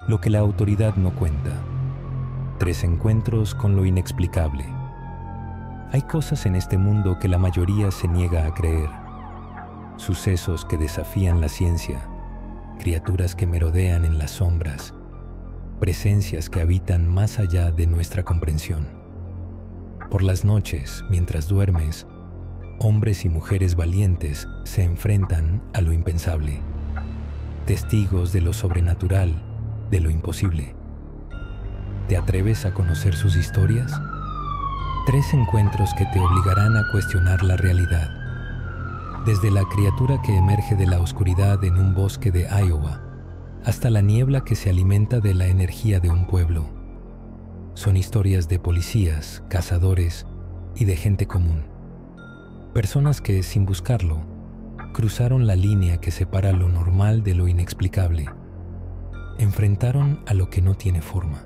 Lo que la autoridad no cuenta. 3 encuentros con lo inexplicable. Hay cosas en este mundo que la mayoría se niega a creer. Sucesos que desafían la ciencia, criaturas que merodean en las sombras, presencias que habitan más allá de nuestra comprensión. Por las noches, mientras duermes, hombres y mujeres valientes se enfrentan a lo impensable, testigos de lo sobrenatural, de lo imposible. ¿Te atreves a conocer sus historias? 3 encuentros que te obligarán a cuestionar la realidad. Desde la criatura que emerge de la oscuridad en un bosque de Iowa, hasta la niebla que se alimenta de la energía de un pueblo. Son historias de policías, cazadores y de gente común. Personas que, sin buscarlo, cruzaron la línea que separa lo normal de lo inexplicable. Enfrentaron a lo que no tiene forma,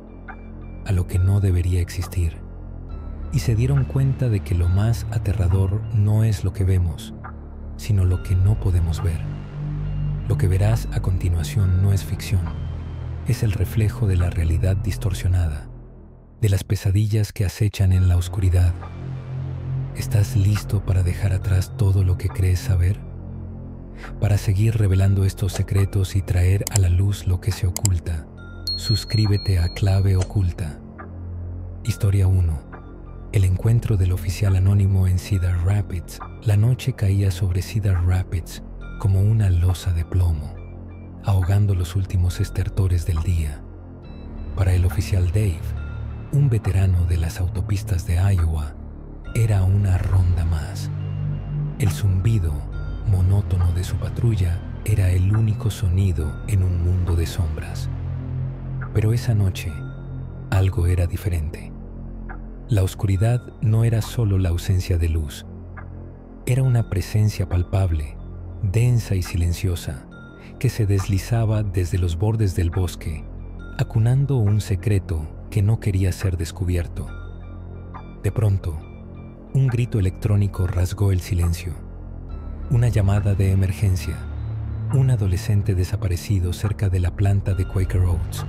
a lo que no debería existir, y se dieron cuenta de que lo más aterrador no es lo que vemos, sino lo que no podemos ver. Lo que verás a continuación no es ficción, es el reflejo de la realidad distorsionada, de las pesadillas que acechan en la oscuridad. ¿Estás listo para dejar atrás todo lo que crees saber? Para seguir revelando estos secretos y traer a la luz lo que se oculta, suscríbete a Clave Oculta. Historia 1. El encuentro del oficial anónimo en Cedar Rapids. La noche caía sobre Cedar Rapids como una losa de plomo, ahogando los últimos estertores del día. Para el oficial Dave, un veterano de las autopistas de Iowa, era una ronda más. El zumbido monótono de su patrulla era el único sonido en un mundo de sombras. Pero esa noche, algo era diferente. La oscuridad no era solo la ausencia de luz. Era una presencia palpable, densa y silenciosa, que se deslizaba desde los bordes del bosque, acunando un secreto que no quería ser descubierto. De pronto, un grito electrónico rasgó el silencio. Una llamada de emergencia. Un adolescente desaparecido cerca de la planta de Quaker Oats.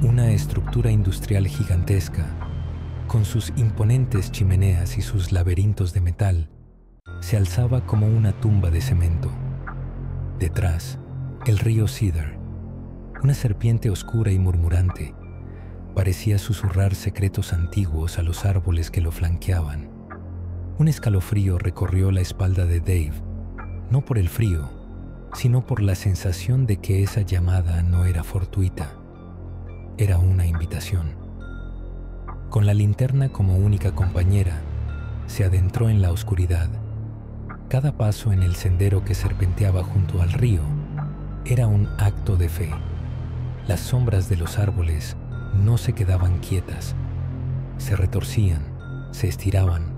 Una estructura industrial gigantesca, con sus imponentes chimeneas y sus laberintos de metal, se alzaba como una tumba de cemento. Detrás, el río Cedar, una serpiente oscura y murmurante, parecía susurrar secretos antiguos a los árboles que lo flanqueaban. Un escalofrío recorrió la espalda de Dave, no por el frío, sino por la sensación de que esa llamada no era fortuita. Era una invitación. Con la linterna como única compañera, se adentró en la oscuridad. Cada paso en el sendero que serpenteaba junto al río era un acto de fe. Las sombras de los árboles no se quedaban quietas. Se retorcían, se estiraban,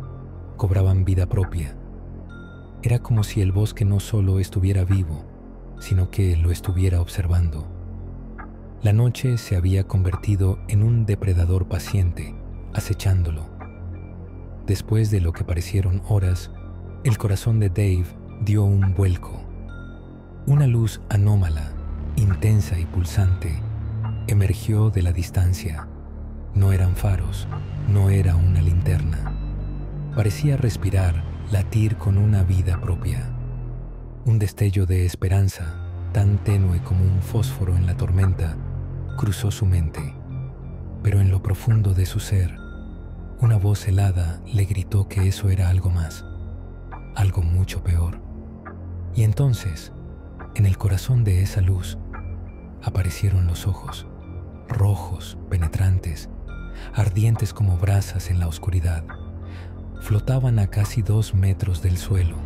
cobraban vida propia. Era como si el bosque no solo estuviera vivo, sino que lo estuviera observando. La noche se había convertido en un depredador paciente, acechándolo. Después de lo que parecieron horas, el corazón de Dave dio un vuelco. Una luz anómala, intensa y pulsante, emergió de la distancia. No eran faros, no era una linterna. Parecía respirar, latir con una vida propia. Un destello de esperanza, tan tenue como un fósforo en la tormenta, cruzó su mente. Pero en lo profundo de su ser, una voz helada le gritó que eso era algo más, algo mucho peor. Y entonces, en el corazón de esa luz, aparecieron los ojos, rojos, penetrantes, ardientes como brasas en la oscuridad. Flotaban a casi 2 metros del suelo,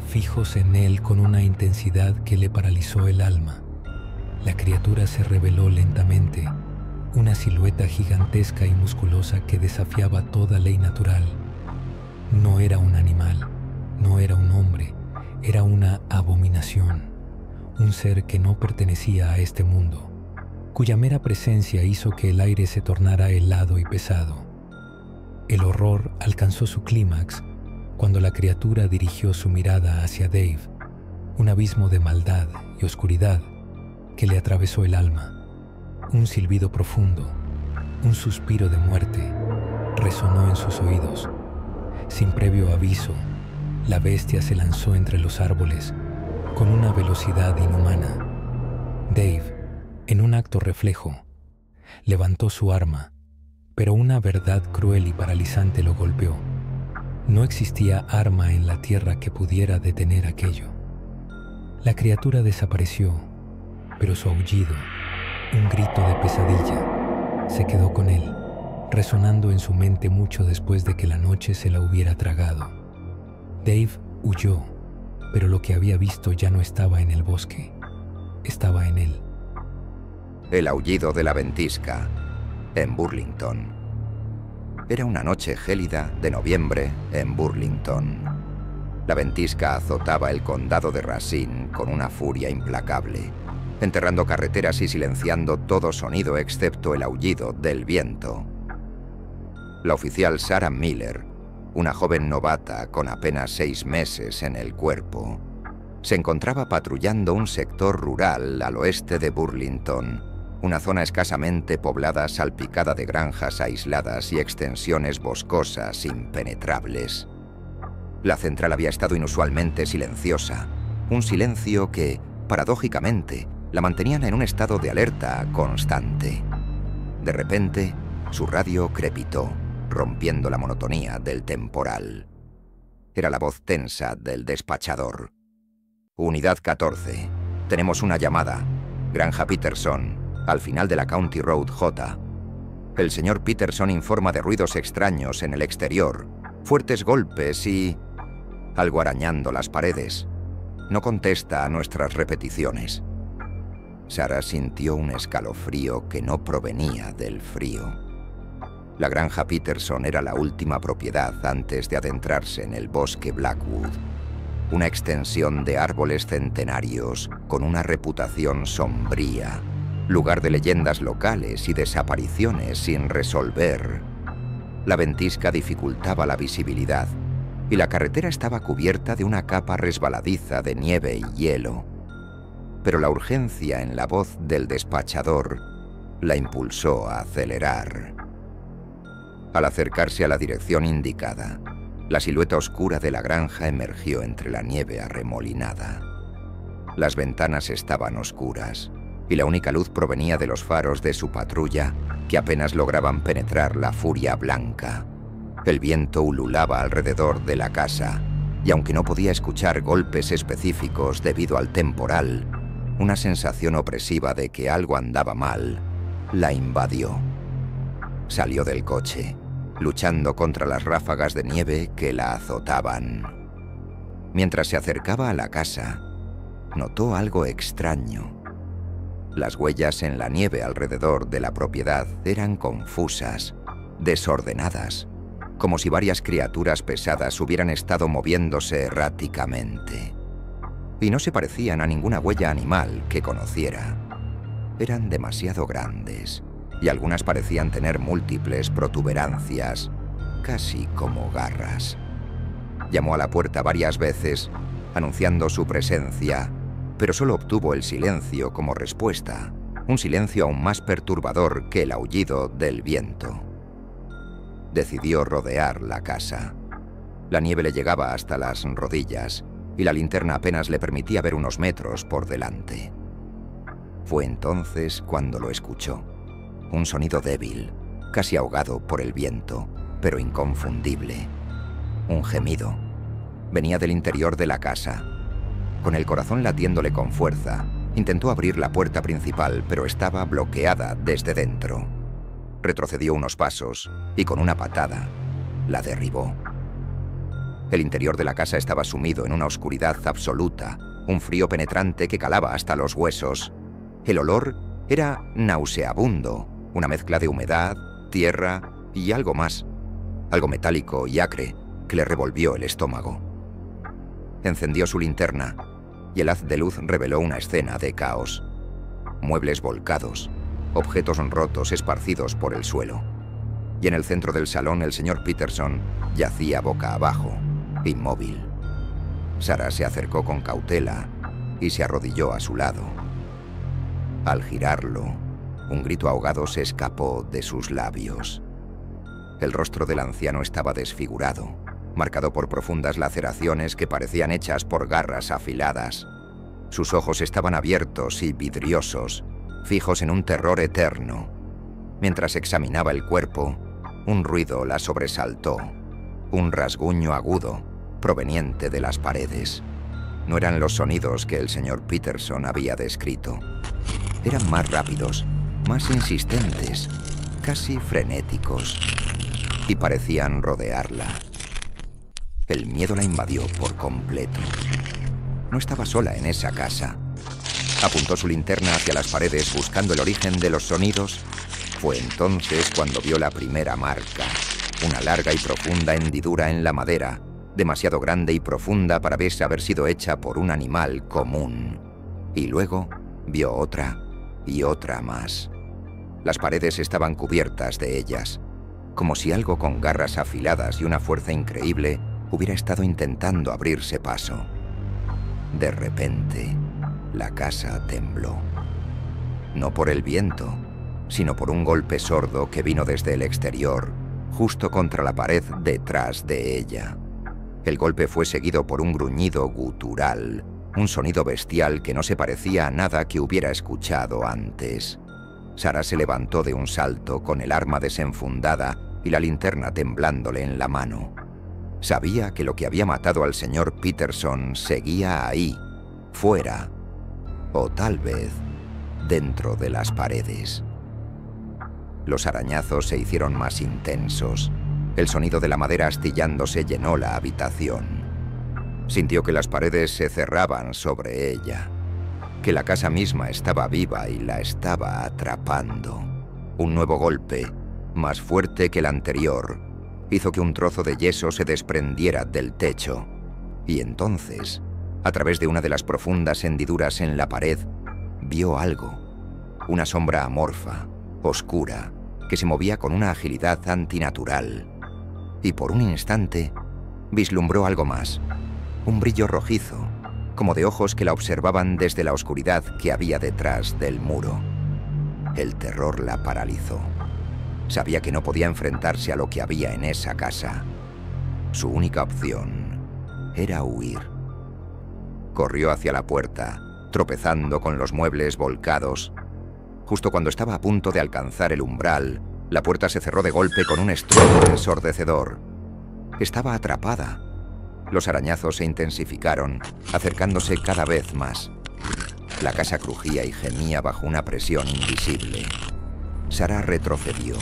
fijos en él con una intensidad que le paralizó el alma. La criatura se reveló lentamente, una silueta gigantesca y musculosa que desafiaba toda ley natural. No era un animal, no era un hombre, era una abominación, un ser que no pertenecía a este mundo, cuya mera presencia hizo que el aire se tornara helado y pesado. El horror alcanzó su clímax cuando la criatura dirigió su mirada hacia Dave, un abismo de maldad y oscuridad que le atravesó el alma. Un silbido profundo, un suspiro de muerte, resonó en sus oídos. Sin previo aviso, la bestia se lanzó entre los árboles con una velocidad inhumana. Dave, en un acto reflejo, levantó su arma, pero una verdad cruel y paralizante lo golpeó. No existía arma en la tierra que pudiera detener aquello. La criatura desapareció, pero su aullido, un grito de pesadilla, se quedó con él, resonando en su mente mucho después de que la noche se la hubiera tragado. Dave huyó, pero lo que había visto ya no estaba en el bosque, estaba en él. El aullido de la ventisca, en Burlington. Era una noche gélida de noviembre en Burlington. La ventisca azotaba el condado de Racine con una furia implacable, enterrando carreteras y silenciando todo sonido excepto el aullido del viento. La oficial Sarah Miller, una joven novata con apenas 6 meses en el cuerpo, se encontraba patrullando un sector rural al oeste de Burlington, una zona escasamente poblada salpicada de granjas aisladas y extensiones boscosas impenetrables. La central había estado inusualmente silenciosa, un silencio que, paradójicamente, la mantenían en un estado de alerta constante. De repente, su radio crepitó, rompiendo la monotonía del temporal. Era la voz tensa del despachador. Unidad 14. Tenemos una llamada. Granja Peterson, al final de la County Road J. El señor Peterson informa de ruidos extraños en el exterior, fuertes golpes y algo arañando las paredes. No contesta a nuestras repeticiones. Sarah sintió un escalofrío que no provenía del frío. La granja Peterson era la última propiedad antes de adentrarse en el bosque Blackwood, una extensión de árboles centenarios con una reputación sombría, lugar de leyendas locales y desapariciones sin resolver. La ventisca dificultaba la visibilidad y la carretera estaba cubierta de una capa resbaladiza de nieve y hielo. Pero la urgencia en la voz del despachador la impulsó a acelerar. Al acercarse a la dirección indicada, la silueta oscura de la granja emergió entre la nieve arremolinada. Las ventanas estaban oscuras y la única luz provenía de los faros de su patrulla, que apenas lograban penetrar la furia blanca. El viento ululaba alrededor de la casa, y aunque no podía escuchar golpes específicos debido al temporal, una sensación opresiva de que algo andaba mal la invadió. Salió del coche, luchando contra las ráfagas de nieve que la azotaban. Mientras se acercaba a la casa, notó algo extraño. Las huellas en la nieve alrededor de la propiedad eran confusas, desordenadas, como si varias criaturas pesadas hubieran estado moviéndose erráticamente. Y no se parecían a ninguna huella animal que conociera. Eran demasiado grandes, y algunas parecían tener múltiples protuberancias, casi como garras. Llamó a la puerta varias veces, anunciando su presencia, pero solo obtuvo el silencio como respuesta, un silencio aún más perturbador que el aullido del viento. Decidió rodear la casa. La nieve le llegaba hasta las rodillas, y la linterna apenas le permitía ver unos metros por delante. Fue entonces cuando lo escuchó. Un sonido débil, casi ahogado por el viento, pero inconfundible. Un gemido. Venía del interior de la casa. Con el corazón latiéndole con fuerza, intentó abrir la puerta principal, pero estaba bloqueada desde dentro. Retrocedió unos pasos y con una patada la derribó. El interior de la casa estaba sumido en una oscuridad absoluta, un frío penetrante que calaba hasta los huesos. El olor era nauseabundo, una mezcla de humedad, tierra y algo más, algo metálico y acre que le revolvió el estómago. Encendió su linterna y el haz de luz reveló una escena de caos. Muebles volcados, objetos rotos esparcidos por el suelo. Y en el centro del salón el señor Peterson yacía boca abajo, inmóvil. Sarah se acercó con cautela y se arrodilló a su lado. Al girarlo, Un grito ahogado se escapó de sus labios. El rostro del anciano estaba desfigurado, marcado por profundas laceraciones que parecían hechas por garras afiladas. Sus ojos estaban abiertos y vidriosos, fijos en un terror eterno. Mientras examinaba el cuerpo, un ruido la sobresaltó, un rasguño agudo, proveniente de las paredes. No eran los sonidos que el señor Peterson había descrito. Eran más rápidos, más insistentes, casi frenéticos, y parecían rodearla. El miedo la invadió por completo. No estaba sola en esa casa. Apuntó su linterna hacia las paredes buscando el origen de los sonidos. Fue entonces cuando vio la primera marca, una larga y profunda hendidura en la madera, demasiado grande y profunda para haber sido hecha por un animal común. Y luego vio otra y otra más. Las paredes estaban cubiertas de ellas, como si algo con garras afiladas y una fuerza increíble hubiera estado intentando abrirse paso. De repente, la casa tembló. No por el viento, sino por un golpe sordo que vino desde el exterior, justo contra la pared detrás de ella. El golpe fue seguido por un gruñido gutural, un sonido bestial que no se parecía a nada que hubiera escuchado antes. Sarah se levantó de un salto con el arma desenfundada y la linterna temblándole en la mano. Sabía que lo que había matado al señor Peterson seguía ahí, fuera, o tal vez dentro de las paredes. Los arañazos se hicieron más intensos. El sonido de la madera astillándose llenó la habitación. Sintió que las paredes se cerraban sobre ella, que la casa misma estaba viva y la estaba atrapando. Un nuevo golpe, más fuerte que el anterior, hizo que un trozo de yeso se desprendiera del techo. Y entonces, a través de una de las profundas hendiduras en la pared, vio algo. Una sombra amorfa, oscura, que se movía con una agilidad antinatural. Y por un instante, vislumbró algo más. Un brillo rojizo, como de ojos que la observaban desde la oscuridad que había detrás del muro. El terror la paralizó. Sabía que no podía enfrentarse a lo que había en esa casa. Su única opción era huir. Corrió hacia la puerta, tropezando con los muebles volcados. Justo cuando estaba a punto de alcanzar el umbral, la puerta se cerró de golpe con un estruendo ensordecedor. Estaba atrapada. Los arañazos se intensificaron, acercándose cada vez más. La casa crujía y gemía bajo una presión invisible. Sarah retrocedió,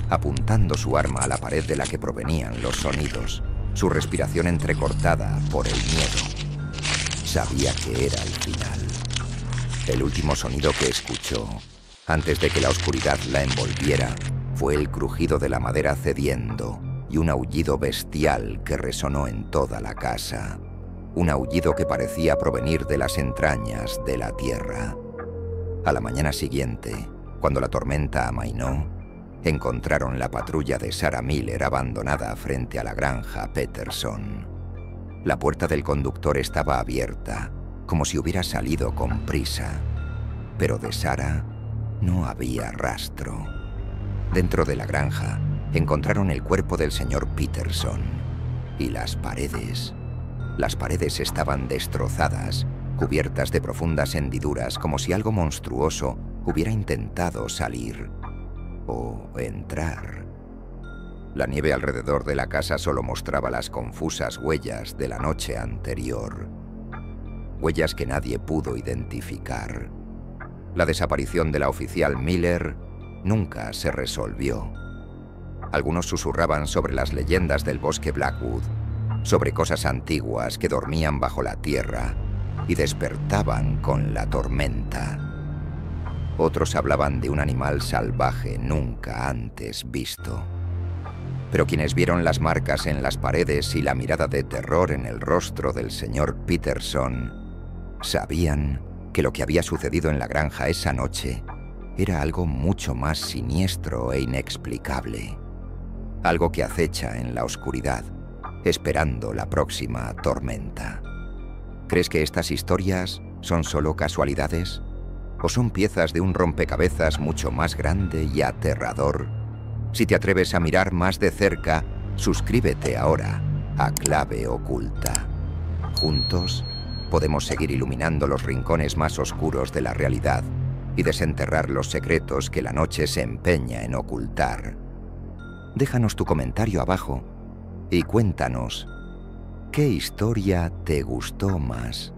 apuntando su arma a la pared de la que provenían los sonidos, su respiración entrecortada por el miedo. Sabía que era el final. El último sonido que escuchó, antes de que la oscuridad la envolviera, fue el crujido de la madera cediendo y un aullido bestial que resonó en toda la casa. Un aullido que parecía provenir de las entrañas de la tierra. A la mañana siguiente, cuando la tormenta amainó, encontraron la patrulla de Sarah Miller abandonada frente a la granja Peterson. La puerta del conductor estaba abierta, como si hubiera salido con prisa. Pero de Sarah no había rastro. Dentro de la granja, encontraron el cuerpo del señor Peterson. Y las paredes estaban destrozadas, cubiertas de profundas hendiduras, como si algo monstruoso hubiera intentado salir o entrar. La nieve alrededor de la casa solo mostraba las confusas huellas de la noche anterior. Huellas que nadie pudo identificar. La desaparición de la oficial Miller nunca se resolvió. Algunos susurraban sobre las leyendas del bosque Blackwood, sobre cosas antiguas que dormían bajo la tierra y despertaban con la tormenta. Otros hablaban de un animal salvaje nunca antes visto. Pero quienes vieron las marcas en las paredes y la mirada de terror en el rostro del señor Peterson, sabían que lo que había sucedido en la granja esa noche era algo mucho más siniestro e inexplicable. Algo que acecha en la oscuridad, esperando la próxima tormenta. ¿Crees que estas historias son solo casualidades? ¿O son piezas de un rompecabezas mucho más grande y aterrador? Si te atreves a mirar más de cerca, suscríbete ahora a Clave Oculta. Juntos podemos seguir iluminando los rincones más oscuros de la realidad y desenterrar los secretos que la noche se empeña en ocultar. Déjanos tu comentario abajo y cuéntanos, ¿qué historia te gustó más?